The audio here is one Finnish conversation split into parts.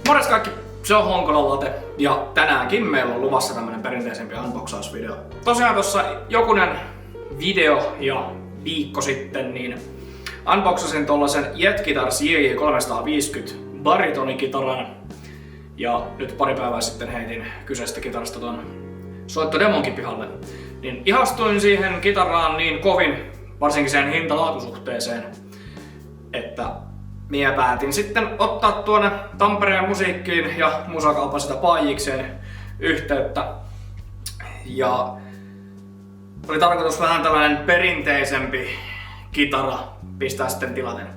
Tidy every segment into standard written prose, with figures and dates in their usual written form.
Morjes kaikki, se on Honkolan Late ja tänäänkin meillä on luvassa tämmönen perinteisempi unboxausvideo. Tosiaan tossa jokunen video ja viikko sitten niin unboxasin tollasen Jet Guitars JJ350 baritonikitaran ja nyt pari päivää sitten heitin kyseistä kitarasta ton soittodemonkin pihalle. Niin ihastuin siihen kitaraan niin kovin, varsinkin sen hinta-laatusuhteeseen, että minä päätin sitten ottaa tuonne Tampereen musiikkiin ja musakaupan sitä paajikseen yhteyttä. Ja oli tarkoitus vähän tällainen perinteisempi kitara pistää sitten tilaten.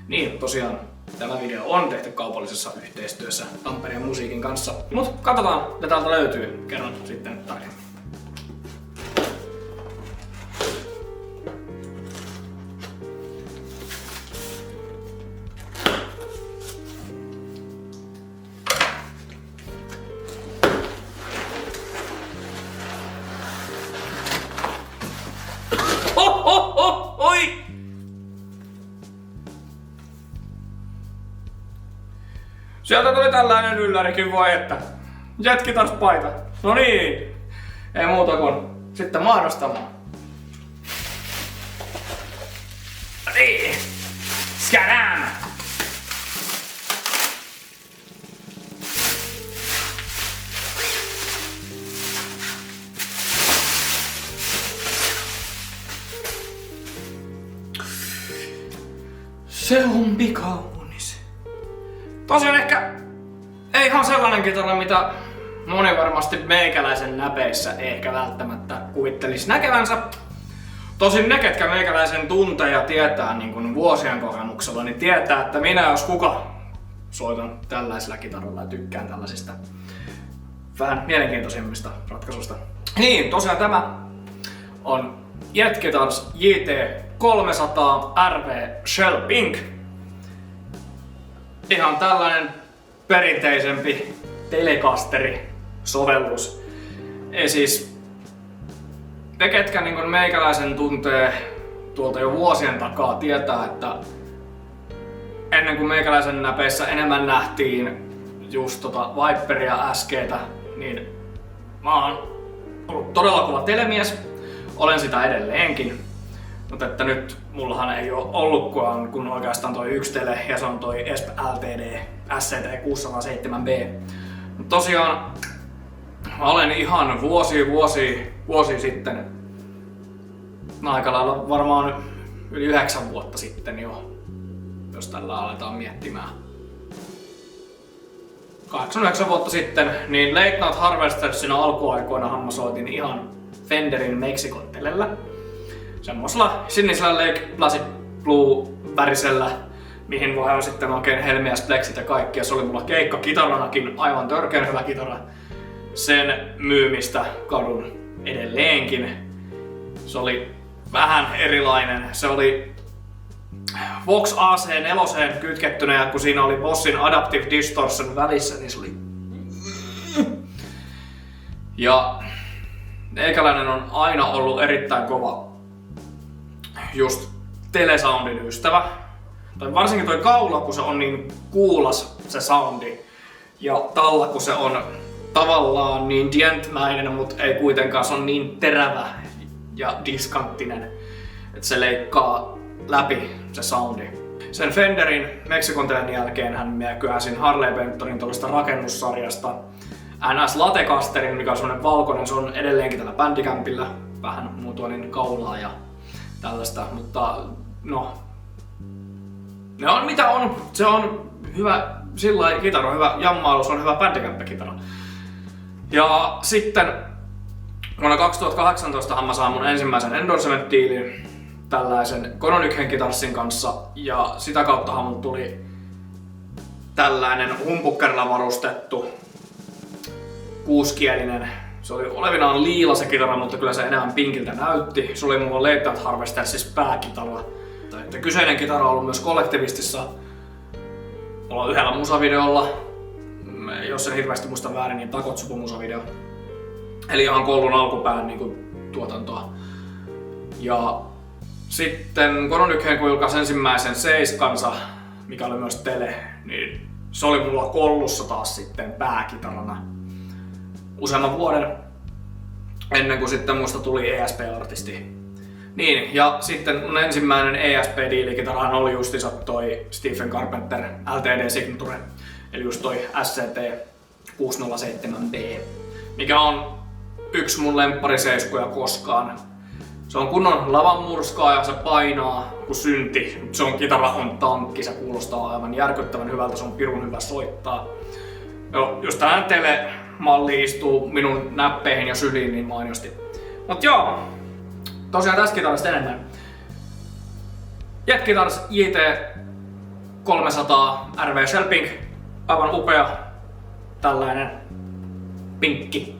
Niin tosiaan tämä video on tehty kaupallisessa yhteistyössä Tampereen musiikin kanssa. Mut katsotaan mitä täältä löytyy, kerron sitten tarkemmin. Oi! Sieltä tuli tällainen yllärikin, voi että. Jet Guitars paita. No niin. Ei muuta kuin sitten mainostamaan. No niin. Skadam! Se on kaunis. Tosiaan ehkä ei ihan sellainen kitara, mitä moni varmasti meikäläisen näpeissä ehkä välttämättä kuvittelisi näkevänsä. Tosin ne, ketkä meikäläisen tuntee ja tietää niin kuin vuosien kokemuksella, niin tietää, että minä jos kuka soitan tällaisella kitaralla ja tykkään tällaisista vähän mielenkiintoisimmista ratkaisuista. Niin, tosiaan tämä on Jet Guitars JT300 RV Shell Pink. Ihan tällainen perinteisempi Telecasteri-sovellus. Ei siis ne, ketkä niin meikäläisen tuntee tuolta jo vuosien takaa, tietää, että ennen kuin meikäläisen näpeissä enemmän nähtiin just Viperia SGtä, niin mä oon ollut todella kova telemies. Olen sitä edelleenkin, mutta että nyt mullahan ei ole ollut kun oikeastaan toi yksi tele ja se on toi ESP LTD SCT607B. Mutta tosiaan mä olen ihan vuosi sitten, aika lailla varmaan yli 9 vuotta sitten jo, jos tällä aletaan miettimään. 8-9 vuotta sitten, niin Late Night Harvestersin alkuaikoinahan mä soitin ihan Fenderin Mexicon telellä. Semmoisella sinisellä Lake Placid Blue värisellä, mihin voi sitten oikein helmiä splexit ja kaikki. Ja se oli mulla keikkakitaranakin aivan törkeän hyvä kitara. Sen myymistä kadun edelleenkin. Se oli vähän erilainen. Se oli Vox AC4 kytkettynä ja kun siinä oli Bossin Adaptive Distortion välissä, niin se oli... Ja meikäläinen on aina ollut erittäin kova just telesoundin ystävä. Tai varsinkin toi kaula, kun se on niin kuulas se soundi. Ja talla, kun se on tavallaan niin dientmäinen, mutta ei kuitenkaan, se on niin terävä ja diskanttinen, että se leikkaa läpi se soundi. Sen Fenderin Mexicon telen jälkeen hän minä kyhäsin Harley Bentonin tuollaista rakennussarjasta NS Latecasterin, mikä on semmonen valkoinen, se on edelleenkin tällä Bandicamilla, vähän muutoin kaulaa ja tällaista, mutta no, ne on mitä on, se on hyvä sillain kitara, hyvä jammailu, se on hyvä Bandicamp-kitara. Ja sitten vuonna 2018 mä sain mun ensimmäisen endorsement-diilin tällaisen Kononykhen Guitarsin kanssa ja sitä kauttahan mun tuli tällainen humpukkerilla varustettu kuuskielinen. Se oli olevinaan liila se kitara, mutta kyllä se enemmän pinkiltä näytti. Se oli mulla Late Night Harvestersis pääkitara. Että kyseinen kitara on ollut myös Kollektivistissa. Mulla on yhdellä musavideolla, jos en hirveästi muista väärin, niin Takotsupu musavideo. Eli ihan koulun alkupään niin kuin, tuotantoa. Ja sitten Kononykhen kun julkaisi ensimmäisen seiskansa, mikä oli myös tele, niin se oli mulla kollussa taas sitten pääkitarana useamman vuoden ennen kuin sitten musta tuli ESP-artisti. Niin, ja sitten mun ensimmäinen ESP-diilikitarahan oli justiinsa toi Stephen Carpenter LTD Signature, eli just toi SCT 607B, mikä on yksi mun lemppariseiskuja koskaan. Se on kunnon lavanmurskaa ja se painaa kuin synti. Se kitara on tankki, se kuulostaa aivan järkyttävän hyvältä, se on pirun hyvä soittaa. Jos tää tele-malli istuu minun näppeihin ja syliin niin mainiosti. Mut joo, tosiaan tästä kitarasta enemmän. Jet Guitars JT 300 RV Shell Pink, aivan upea tällainen pinkki.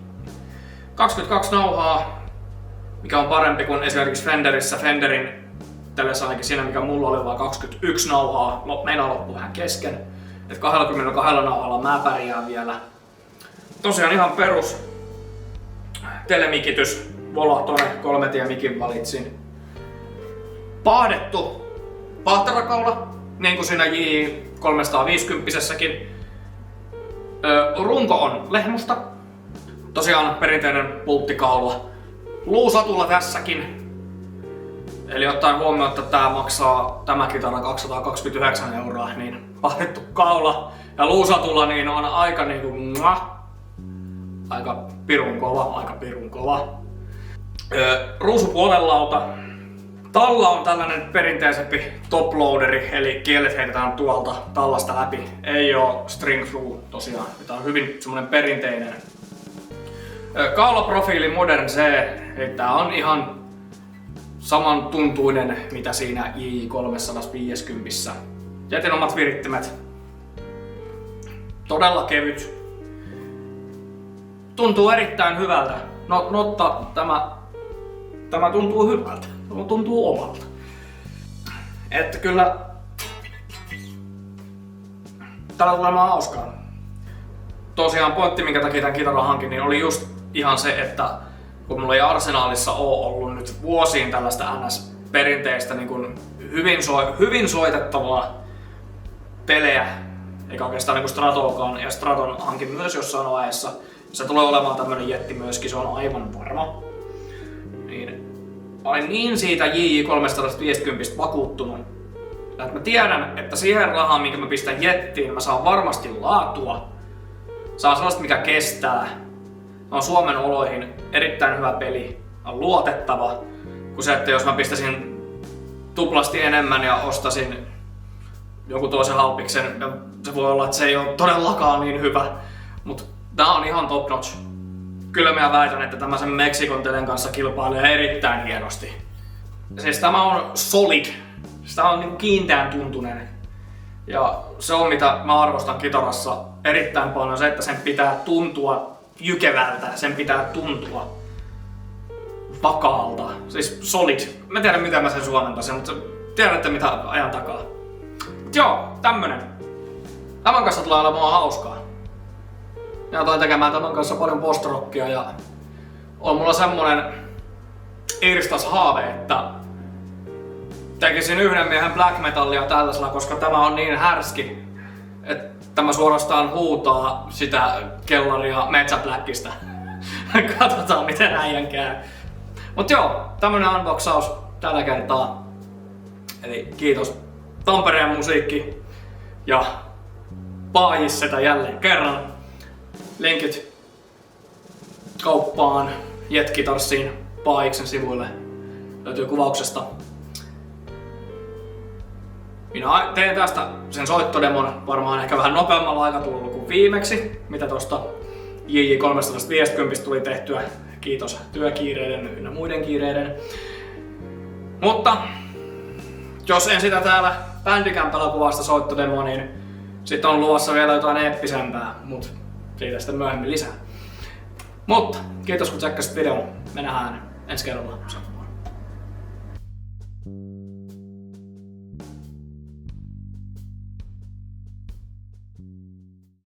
22 nauhaa, mikä on parempi kuin esimerkiksi Fenderissä. Fenderin tällaisessa ainakin siinä, mikä mulla oli vaan 21 nauhaa, meinaa loppu vähän kesken. Et 22 nauhalla mä pärjään vielä. Tosiaan ihan perus telemikitys, Volatone 3-tie mikin valitsin. Paahdettu pahterakaula, niin kuin siinä J350-säkin. Runko on lehmusta. Tosiaan perinteinen pulttikaula. Luusatulla tässäkin. Eli ottaen huomioon, että tää maksaa tämä kitara 229 €, niin paahdettu kaula ja luusatulla niin on aika niinku aika pirun kova. Ruusupuolelauta. Talla on tällainen perinteisempi toploaderi, eli kielet heitetään tuolta tallasta läpi. Ei oo string through tosiaan. Tää on hyvin semmonen perinteinen. Kaulaprofiili Modern C, eli tää on ihan saman tuntuinen mitä siinä J350. Jätin omat virittimet. Todella kevyt. Tuntuu erittäin hyvältä. Notta tämä tuntuu hyvältä. Tämä tuntuu omalta. Että kyllä tällä tulee hauskaa. Tosiaan pointti minkä takia tämän kitaran hankin, niin oli just ihan se, että kun mulla ei Arsenalissa ole ollut nyt vuosiin tällaista NS-perinteistä niin kuin hyvin soitettavaa peleä, eikä oikeastaan niin kuin Stratoakaan, ja Straton hankin myös jossain vaiheessa. Se tulee olemaan tämmönen jetti myöskin, se on aivan varma. Niin, olen niin siitä JJ350 vakuuttunut, että mä tiedän, että siihen rahaan minkä mä pistän jettiin, mä saan varmasti laatua. Saan sellaista mikä kestää. On Suomen oloihin erittäin hyvä peli, on luotettava, kuin se, että jos mä pistäisin tuplasti enemmän ja ostasin jonkun toisen halpiksen, se voi olla, että se ei ole todellakaan niin hyvä, mutta tää on ihan top notch. Kyllä mä väitän, että tämä sen Meksikon telen kanssa kilpailee erittäin hienosti. Siis tämä on solid, tämä on niin kiinteän tuntunen. Ja se on mitä mä arvostan kitarassa erittäin paljon, se että sen pitää tuntua jykevältä, sen pitää tuntua vakaalta, siis solid. Mä tiedän miten mä sen suomentaisin, mutta tiedätte mitä ajan takaa. Mut joo, tämmönen. Tämän kanssa tulee olemaan hauskaa. Ja aloin tekemään tämän kanssa paljon post-rockia ja on mulla semmonen irstas haave, että tekisin yhden miehen black metallia tällaisella, koska tämä on niin härski, että tämä suorastaan huutaa sitä kellaria metsäblackista. Katsotaan miten äijän käy. Mut joo, tämmönen unboxaus tällä kertaa. Eli kiitos Tampereen musiikki ja Paajissetä jälleen kerran. Linkit kauppaan, Jet Guitarsiin, Paajiksen sivuille löytyy kuvauksesta. Minä teen tästä sen soittodemon varmaan ehkä vähän nopeammalla aikataululla kuin viimeksi, mitä tosta JJ350 tuli tehtyä. Kiitos työkiireiden ynnä muiden kiireiden. Mutta jos en sitä täällä Bandicampällä kuvasta soittodemoa, niin sitten on luvassa vielä jotain eeppisempää, mut siitä sitten myöhemmin lisää. Mutta kiitos kun tsekkasit videon. Me nähdään ensi kerralla.